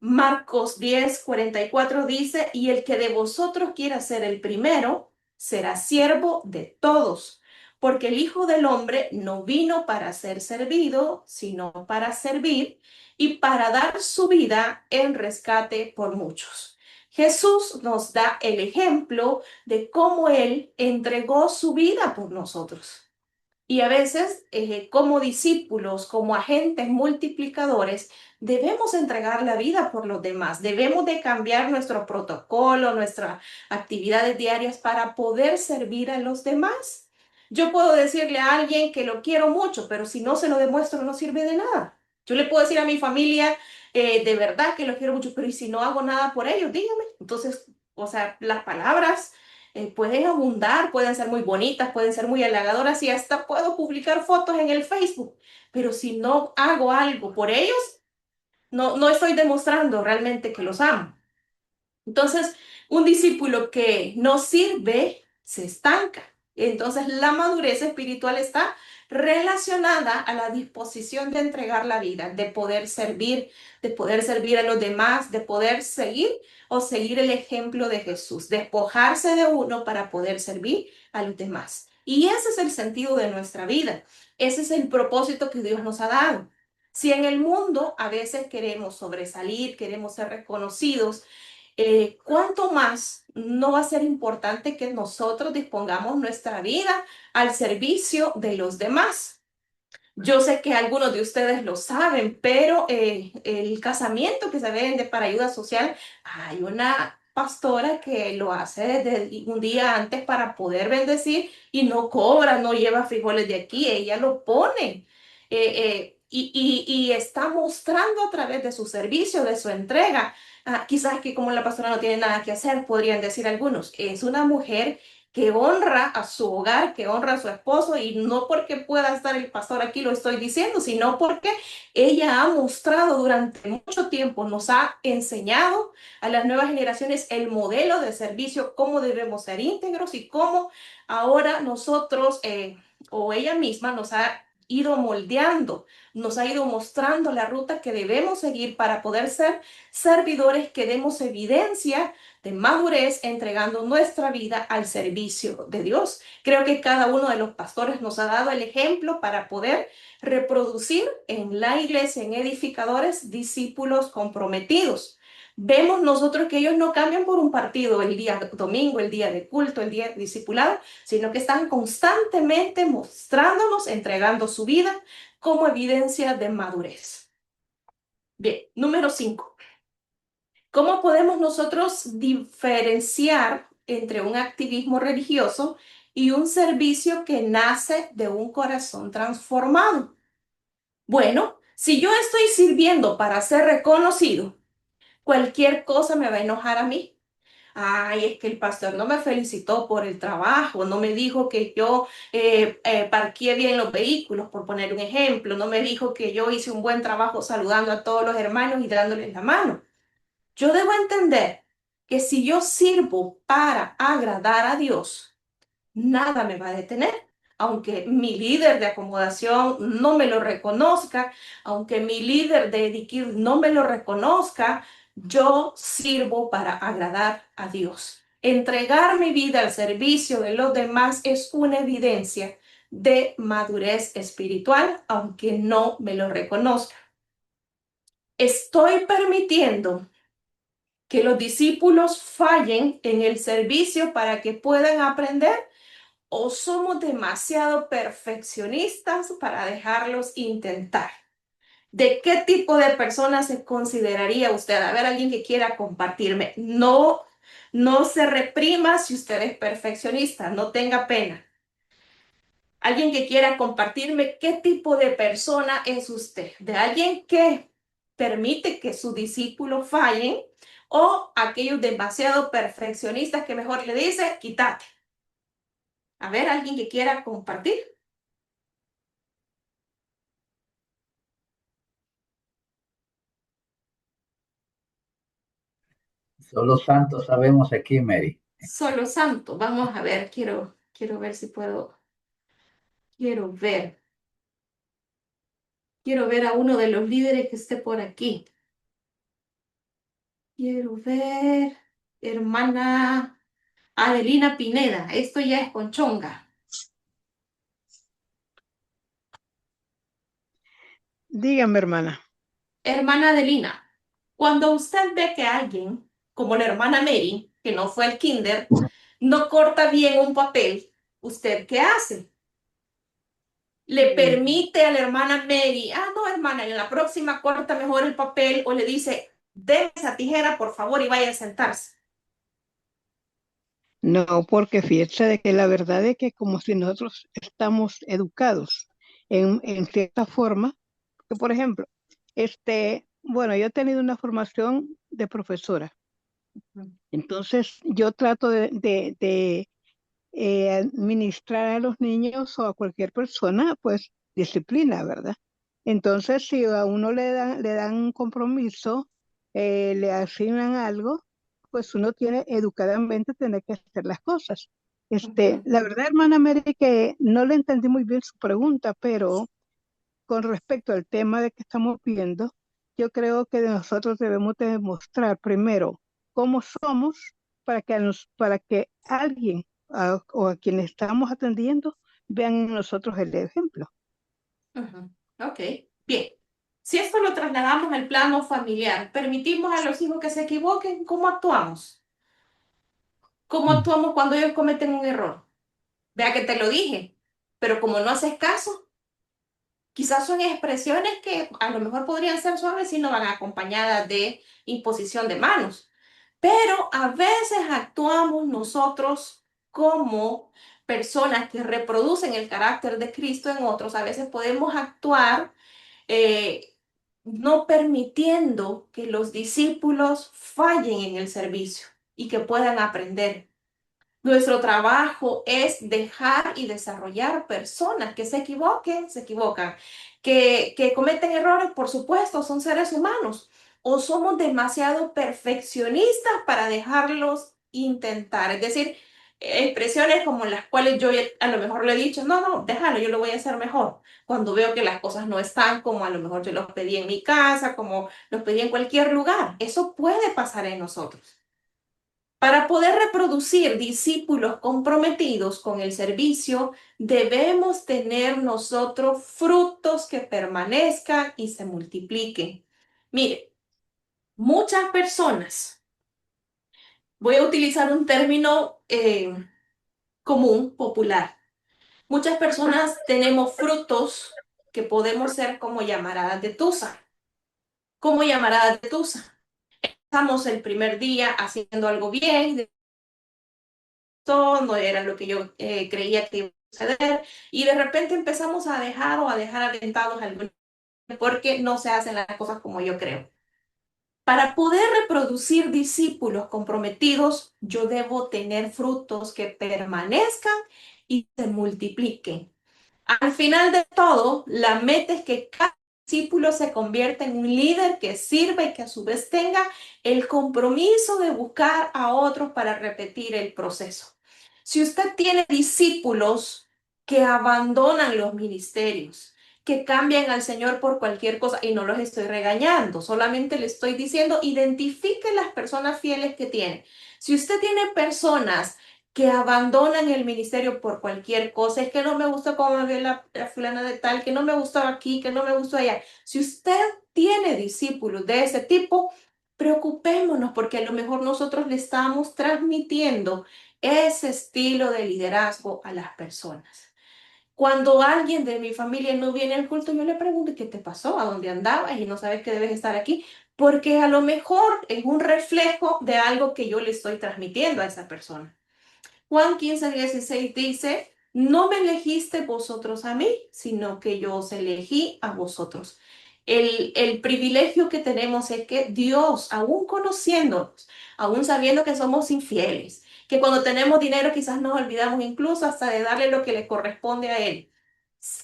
Marcos 10:44 dice, y el que de vosotros quiera ser el primero, será siervo de todos, porque el Hijo del Hombre no vino para ser servido, sino para servir y para dar su vida en rescate por muchos. Jesús nos da el ejemplo de cómo Él entregó su vida por nosotros. Y a veces, como discípulos, como agentes multiplicadores, debemos entregar la vida por los demás. Debemos de cambiar nuestro protocolo, nuestras actividades diarias para poder servir a los demás. Yo puedo decirle a alguien que lo quiero mucho, pero si no se lo demuestro, no sirve de nada. Yo le puedo decir a mi familia, de verdad que lo quiero mucho, pero ¿y si no hago nada por ellos? Dígame. Entonces, o sea, las palabras pueden abundar, pueden ser muy bonitas, pueden ser muy halagadoras y hasta puedo publicar fotos en el Facebook, pero si no hago algo por ellos, no estoy demostrando realmente que los amo. Entonces, un discípulo que no sirve se estanca. Entonces, la madurez espiritual está relacionada a la disposición de entregar la vida, de poder servir a los demás, de poder seguir o seguir el ejemplo de Jesús, despojarse de uno para poder servir a los demás. Y ese es el sentido de nuestra vida. Ese es el propósito que Dios nos ha dado. Si en el mundo a veces queremos sobresalir, queremos ser reconocidos, ¿cuánto más no va a ser importante que nosotros dispongamos nuestra vida al servicio de los demás? Yo sé que algunos de ustedes lo saben, pero el casamiento que se vende para ayuda social, hay una pastora que lo hace desde un día antes para poder bendecir y no cobra, no lleva frijoles de aquí, ella lo pone. Y está mostrando a través de su servicio, de su entrega. Quizás que como la pastora no tiene nada que hacer, podrían decir algunos, es una mujer que honra a su hogar, que honra a su esposo, y no porque pueda estar el pastor aquí lo estoy diciendo, sino porque ella ha mostrado durante mucho tiempo, nos ha enseñado a las nuevas generaciones el modelo de servicio, cómo debemos ser íntegros y cómo ahora nosotros o ella misma nos ha ido moldeando, nos ha ido mostrando la ruta que debemos seguir para poder ser servidores que demos evidencia de madurez entregando nuestra vida al servicio de Dios. Creo que cada uno de los pastores nos ha dado el ejemplo para poder reproducir en la iglesia, en edificadores, discípulos comprometidos. Vemos nosotros que ellos no cambian por un partido el día domingo, el día de culto, el día de discipulado, sino que están constantemente mostrándonos, entregando su vida como evidencia de madurez. Bien, número 5. ¿Cómo podemos nosotros diferenciar entre un activismo religioso y un servicio que nace de un corazón transformado? Bueno, si yo estoy sirviendo para ser reconocido, cualquier cosa me va a enojar a mí. Ay, es que el pastor no me felicitó por el trabajo, no me dijo que yo parqué bien los vehículos, por poner un ejemplo, no me dijo que yo hice un buen trabajo saludando a todos los hermanos y dándoles la mano. Yo debo entender que si yo sirvo para agradar a Dios, nada me va a detener. Aunque mi líder de acomodación no me lo reconozca, aunque mi líder de Edikir no me lo reconozca, yo sirvo para agradar a Dios. Entregar mi vida al servicio de los demás es una evidencia de madurez espiritual, aunque no me lo reconozca. Estoy permitiendo que los discípulos fallen en el servicio para que puedan aprender, o somos demasiado perfeccionistas para dejarlos intentar. ¿De qué tipo de persona se consideraría usted? A ver, alguien que quiera compartirme. No, no se reprima si usted es perfeccionista, no tenga pena. Alguien que quiera compartirme qué tipo de persona es usted. ¿De alguien que permite que sus discípulos fallen o aquellos demasiado perfeccionistas que mejor le dice, quítate? A ver, alguien que quiera compartir. Solo santos sabemos aquí, Mary. Solo santo. Vamos a ver, quiero ver si puedo. Quiero ver. Quiero ver a uno de los líderes que esté por aquí. Quiero ver. Hermana Adelina Pineda. Esto ya es con chonga. Dígame, hermana. Hermana Adelina, cuando usted ve que alguien, como la hermana Mary, que no fue al kinder, no corta bien un papel, ¿usted qué hace? ¿Le permite a la hermana Mary, no, hermana, en la próxima corta mejor el papel, o le dice, deme esa tijera, por favor, y vaya a sentarse? No, porque fíjese de que la verdad es que como si nosotros estamos educados en cierta forma, que por ejemplo, bueno, yo he tenido una formación de profesora, entonces yo trato de administrar a los niños o a cualquier persona, pues disciplina, ¿verdad? Entonces, si a uno le dan un compromiso, le asignan algo, pues uno tiene educadamente tener que hacer las cosas. Ujú. La verdad, hermana Mary, que no le entendí muy bien su pregunta, pero con respecto al tema de que estamos viendo, yo creo que nosotros debemos de demostrar primero cómo somos para que alguien o a quien estamos atendiendo vean en nosotros el ejemplo. Ujú. Ok, bien. Si esto lo trasladamos al plano familiar, permitimos a los hijos que se equivoquen, ¿cómo actuamos? ¿Cómo actuamos cuando ellos cometen un error? Vea que te lo dije, pero como no haces caso, quizás son expresiones que a lo mejor podrían ser suaves y no van acompañadas de imposición de manos. Pero a veces actuamos nosotros como personas que reproducen el carácter de Cristo en otros. A veces podemos actuar eh, no permitiendo que los discípulos fallen en el servicio y que puedan aprender. Nuestro trabajo es dejar y desarrollar personas que se equivocan, que cometen errores, por supuesto, son seres humanos, o somos demasiado perfeccionistas para dejarlos intentar. Es decir, expresiones como las cuales yo a lo mejor le he dicho, no, no, déjalo, yo lo voy a hacer mejor. Cuando veo que las cosas no están como a lo mejor yo los pedí en mi casa, como los pedí en cualquier lugar. Eso puede pasar en nosotros. Para poder reproducir discípulos comprometidos con el servicio, debemos tener nosotros frutos que permanezcan y se multipliquen. Mire, muchas personas, voy a utilizar un término común, popular. Muchas personas tenemos frutos que podemos ser como llamaradas de tusa. Como llamaradas de tusa. Estamos el primer día haciendo algo bien, no era lo que yo creía que iba a suceder, y de repente empezamos a dejar o a dejar alentados algunos porque no se hacen las cosas como yo creo. Para poder reproducir discípulos comprometidos, yo debo tener frutos que permanezcan y se multipliquen. Al final de todo, la meta es que cada discípulo se convierta en un líder que sirva y que a su vez tenga el compromiso de buscar a otros para repetir el proceso. Si usted tiene discípulos que abandonan los ministerios, que cambian al Señor por cualquier cosa, y no los estoy regañando, solamente le estoy diciendo, identifique las personas fieles que tiene. Si usted tiene personas que abandonan el ministerio por cualquier cosa, es que no me gusta cómo me ve la fulana de tal, que no me gustó aquí, que no me gustó allá. Si usted tiene discípulos de ese tipo, preocupémonos porque a lo mejor nosotros le estamos transmitiendo ese estilo de liderazgo a las personas. Cuando alguien de mi familia no viene al culto, yo le pregunto, ¿qué te pasó? ¿A dónde andabas? Y no sabes que debes estar aquí. Porque a lo mejor es un reflejo de algo que yo le estoy transmitiendo a esa persona. Juan 15:16 dice, no me elegiste vosotros a mí, sino que yo os elegí a vosotros. El privilegio que tenemos es que Dios, aún conociéndonos, aún sabiendo que somos infieles, que cuando tenemos dinero quizás nos olvidamos incluso hasta de darle lo que le corresponde a Él,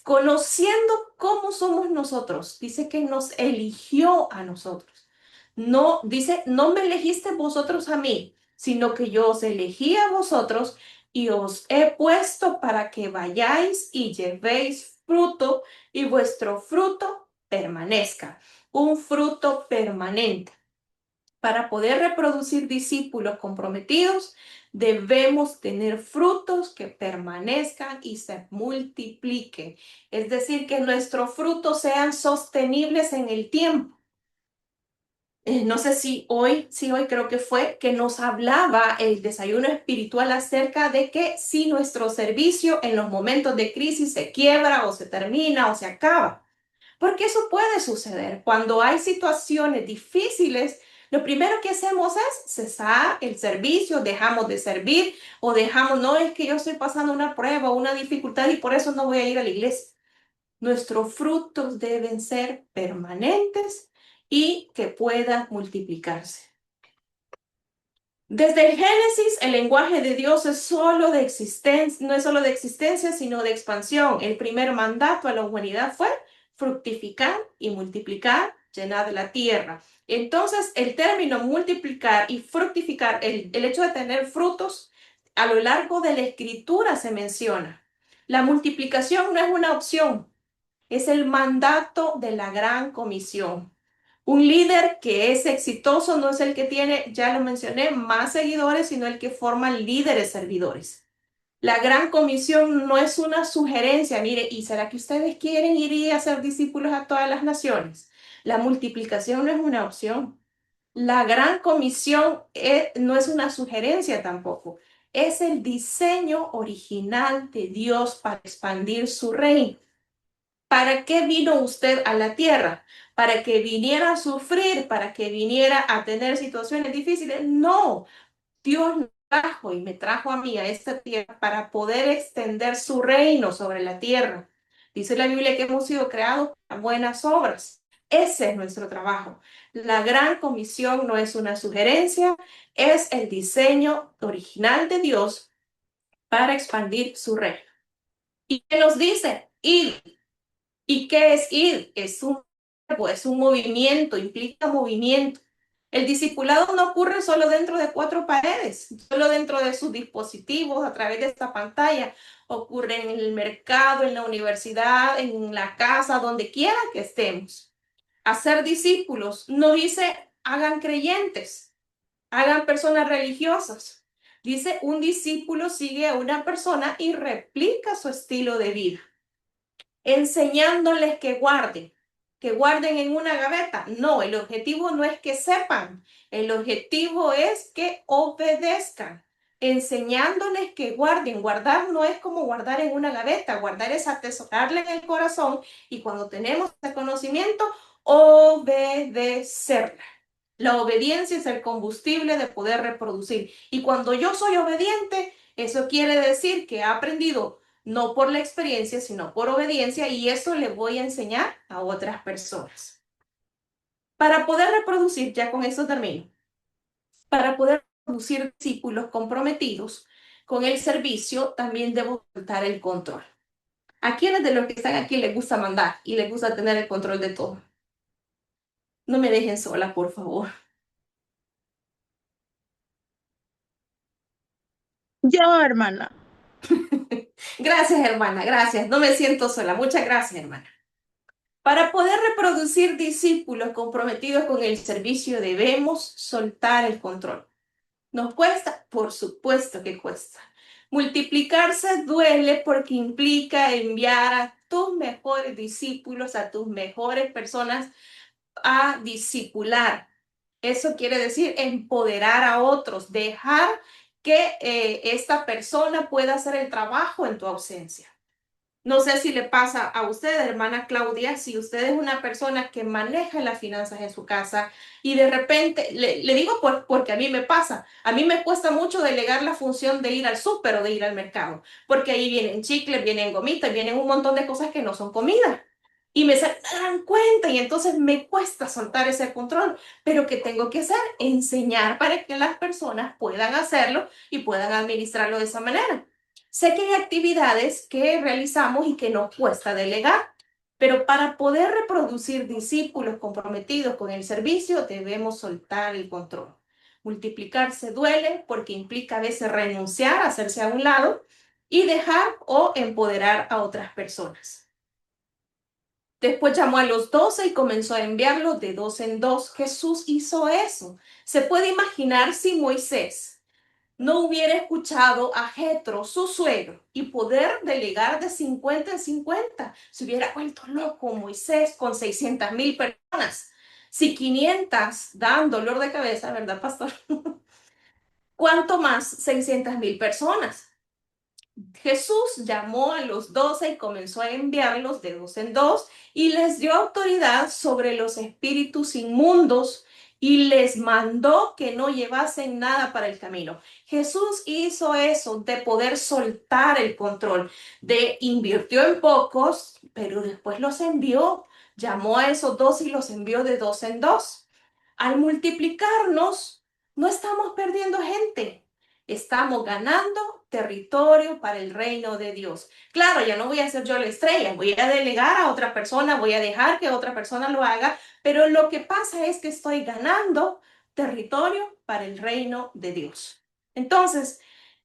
conociendo cómo somos nosotros, dice que nos eligió a nosotros. No, dice, no me elegiste vosotros a mí, sino que yo os elegí a vosotros y os he puesto para que vayáis y llevéis fruto y vuestro fruto permanezca, un fruto permanente. Para poder reproducir discípulos comprometidos, debemos tener frutos que permanezcan y se multipliquen. Es decir, que nuestros frutos sean sostenibles en el tiempo. No sé si hoy, sí, hoy creo que fue, que nos hablaba el desayuno espiritual acerca de que si nuestro servicio en los momentos de crisis se quiebra o se termina o se acaba. Porque eso puede suceder. Cuando hay situaciones difíciles, lo primero que hacemos es cesar el servicio, dejamos de servir o dejamos, no es que yo estoy pasando una prueba o una dificultad y por eso no voy a ir a la iglesia. Nuestros frutos deben ser permanentes y que puedan multiplicarse. Desde el Génesis, el lenguaje de Dios es solo de existencia, no es solo de existencia, sino de expansión. El primer mandato a la humanidad fue fructificar y multiplicar, llenad la tierra. Entonces, el término multiplicar y fructificar, el hecho de tener frutos, a lo largo de la escritura se menciona. La multiplicación no es una opción, es el mandato de la gran comisión. Un líder que es exitoso no es el que tiene, ya lo mencioné, más seguidores, sino el que forma líderes servidores. La gran comisión no es una sugerencia, mire, ¿y será que ustedes quieren ir y hacer discípulos a todas las naciones? La multiplicación no es una opción. La gran comisión no es una sugerencia tampoco. Es el diseño original de Dios para expandir su reino. ¿Para qué vino usted a la tierra? ¿Para que viniera a sufrir? ¿Para que viniera a tener situaciones difíciles? No, Dios me trajo y me trajo a mí a esta tierra para poder extender su reino sobre la tierra. Dice la Biblia que hemos sido creados para buenas obras. Ese es nuestro trabajo. La gran comisión no es una sugerencia, es el diseño original de Dios para expandir su reino. ¿Y qué nos dice? Id. ¿Y qué es ir? Es un verbo, es un movimiento, implica movimiento. El discipulado no ocurre solo dentro de cuatro paredes, solo dentro de sus dispositivos, a través de esta pantalla. Ocurre en el mercado, en la universidad, en la casa, donde quiera que estemos. Hacer discípulos no dice hagan creyentes, hagan personas religiosas. Dice un discípulo sigue a una persona y replica su estilo de vida. Enseñándoles que guarden en una gaveta. No, el objetivo no es que sepan, el objetivo es que obedezcan. Enseñándoles que guarden. Guardar no es como guardar en una gaveta, guardar es atesorarle en el corazón y cuando tenemos ese conocimiento, obedecerla. La obediencia es el combustible de poder reproducir. Y cuando yo soy obediente, eso quiere decir que he aprendido no por la experiencia, sino por obediencia, y eso le voy a enseñar a otras personas. Para poder reproducir, ya con eso termino, para poder producir discípulos comprometidos con el servicio, también debo soltar el control. ¿A quiénes de los que están aquí les gusta mandar y les gusta tener el control de todo? No me dejen sola, por favor. Yo, hermana. Gracias, hermana, gracias. No me siento sola. Muchas gracias, hermana. Para poder reproducir discípulos comprometidos con el servicio, debemos soltar el control. ¿Nos cuesta? Por supuesto que cuesta. Multiplicarse duele porque implica enviar a tus mejores discípulos, a tus mejores personas a discipular. Eso quiere decir empoderar a otros, dejar que esta persona pueda hacer el trabajo en tu ausencia. No sé si le pasa a usted, hermana Claudia, si usted es una persona que maneja las finanzas en su casa y de repente, le digo porque a mí me pasa, a mí me cuesta mucho delegar la función de ir al súper o de ir al mercado, porque ahí vienen chicles, vienen gomitas, vienen un montón de cosas que no son comida. Y me dan cuenta y entonces me cuesta soltar ese control. Pero ¿qué tengo que hacer? Enseñar para que las personas puedan hacerlo y puedan administrarlo de esa manera. Sé que hay actividades que realizamos y que nos cuesta delegar, pero para poder reproducir discípulos comprometidos con el servicio debemos soltar el control. Multiplicarse duele porque implica a veces renunciar, hacerse a un lado y dejar o empoderar a otras personas. Después llamó a los 12 y comenzó a enviarlos de dos en dos. Jesús hizo eso. Se puede imaginar si Moisés no hubiera escuchado a Jetro, su suegro, y poder delegar de 50 en 50. Se hubiera vuelto loco Moisés con 600,000 personas. Si 500 dan dolor de cabeza, ¿verdad, pastor? ¿Cuánto más 600,000 personas? Jesús llamó a los 12 y comenzó a enviarlos de dos en dos y les dio autoridad sobre los espíritus inmundos y les mandó que no llevasen nada para el camino. Jesús hizo eso de poder soltar el control, de invirtió en pocos, pero después los envió, llamó a esos dos y los envió de dos en dos. Al multiplicarnos, no estamos perdiendo gente, estamos ganando territorio para el reino de Dios. Claro, ya no voy a ser yo la estrella, voy a delegar a otra persona, voy a dejar que otra persona lo haga, pero lo que pasa es que estoy ganando territorio para el reino de Dios. Entonces,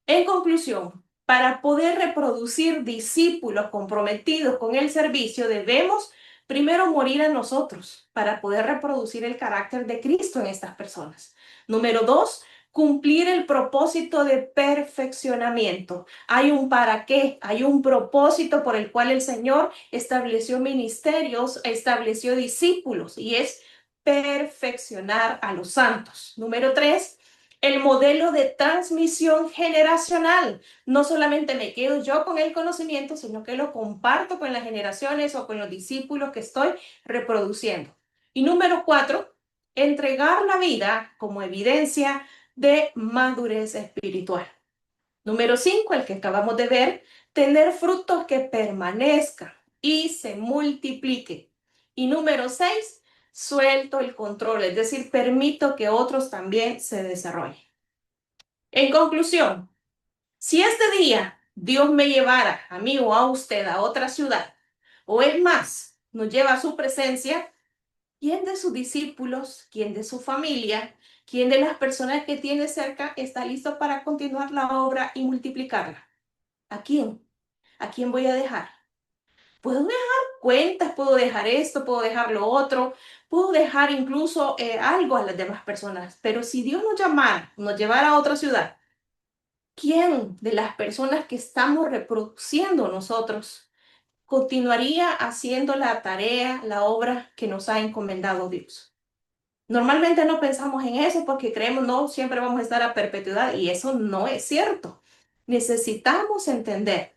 en conclusión, para poder reproducir discípulos comprometidos con el servicio, debemos primero morir a nosotros para poder reproducir el carácter de Cristo en estas personas. Número 2, cumplir el propósito de perfeccionamiento. Hay un para qué, hay un propósito por el cual el Señor estableció ministerios, estableció discípulos, y es perfeccionar a los santos. Número 3, el modelo de transmisión generacional. No solamente me quedo yo con el conocimiento, sino que lo comparto con las generaciones o con los discípulos que estoy reproduciendo. Y número 4, entregar la vida como evidencia de madurez espiritual. Número 5, el que acabamos de ver, tener frutos que permanezcan y se multipliquen. Y número 6, suelto el control, es decir, permito que otros también se desarrollen. En conclusión, si este día Dios me llevara a mí o a usted a otra ciudad, o es más, nos lleva a su presencia, ¿quién de sus discípulos, quién de su familia, quién de las personas que tiene cerca está listo para continuar la obra y multiplicarla? ¿A quién? ¿A quién voy a dejar? Puedo dejar cuentas, puedo dejar esto, puedo dejar lo otro, puedo dejar incluso algo a las demás personas, pero si Dios nos llamara, nos llevara a otra ciudad, ¿quién de las personas que estamos reproduciendo nosotros continuaría haciendo la tarea, la obra que nos ha encomendado Dios? Normalmente no pensamos en eso porque creemos no siempre vamos a estar a perpetuidad, y eso no es cierto. Necesitamos entender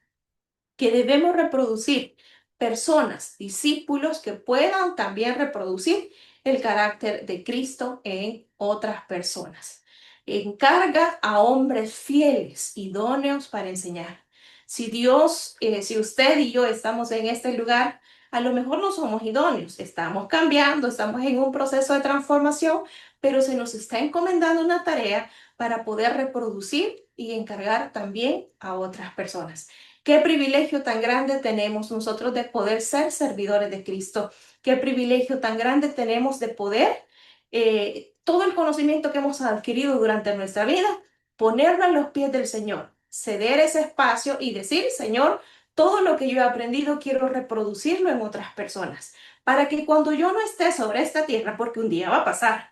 que debemos reproducir personas, discípulos que puedan también reproducir el carácter de Cristo en otras personas. Encarga a hombres fieles, idóneos para enseñar. Si Dios, si usted y yo estamos en este lugar, a lo mejor no somos idóneos, estamos cambiando, estamos en un proceso de transformación, pero se nos está encomendando una tarea para poder reproducir y encargar también a otras personas. Qué privilegio tan grande tenemos nosotros de poder ser servidores de Cristo. Qué privilegio tan grande tenemos de poder, todo el conocimiento que hemos adquirido durante nuestra vida, ponerlo a los pies del Señor, ceder ese espacio y decir, Señor, todo lo que yo he aprendido quiero reproducirlo en otras personas, para que cuando yo no esté sobre esta tierra, porque un día va a pasar,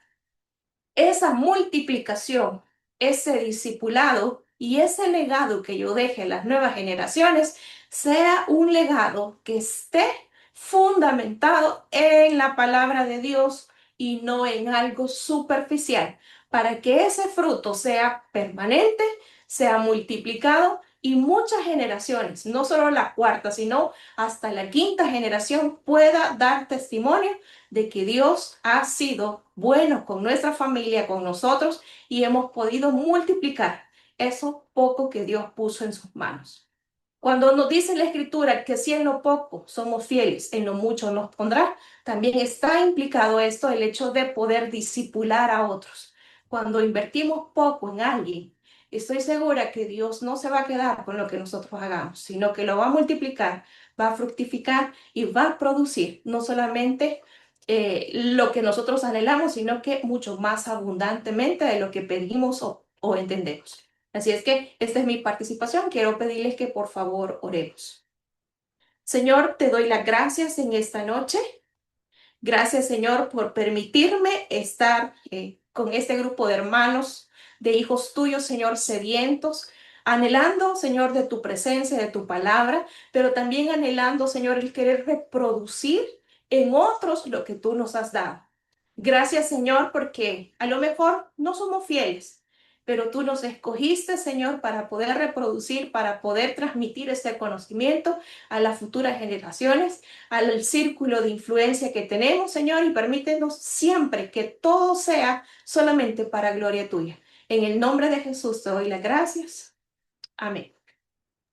esa multiplicación, ese discipulado y ese legado que yo deje a las nuevas generaciones sea un legado que esté fundamentado en la palabra de Dios y no en algo superficial, para que ese fruto sea permanente, sea multiplicado y muchas generaciones, no solo la cuarta, sino hasta la quinta generación pueda dar testimonio de que Dios ha sido bueno con nuestra familia, con nosotros, y hemos podido multiplicar eso poco que Dios puso en sus manos. Cuando nos dice la Escritura que si en lo poco somos fieles, en lo mucho nos pondrá, también está implicado esto, el hecho de poder discipular a otros. Cuando invertimos poco en alguien, estoy segura que Dios no se va a quedar con lo que nosotros hagamos, sino que lo va a multiplicar, va a fructificar y va a producir no solamente lo que nosotros anhelamos, sino que mucho más abundantemente de lo que pedimos o entendemos. Así es que esta es mi participación. Quiero pedirles que por favor oremos. Señor, te doy las gracias en esta noche. Gracias, Señor, por permitirme estar con este grupo de hermanos, de hijos tuyos, Señor, sedientos, anhelando, Señor, de tu presencia, de tu palabra, pero también anhelando, Señor, el querer reproducir en otros lo que tú nos has dado. Gracias, Señor, porque a lo mejor no somos fieles, pero tú nos escogiste, Señor, para poder reproducir, para poder transmitir este conocimiento a las futuras generaciones, al círculo de influencia que tenemos, Señor, y permítenos siempre que todo sea solamente para gloria tuya. En el nombre de Jesús te doy las gracias. Amén.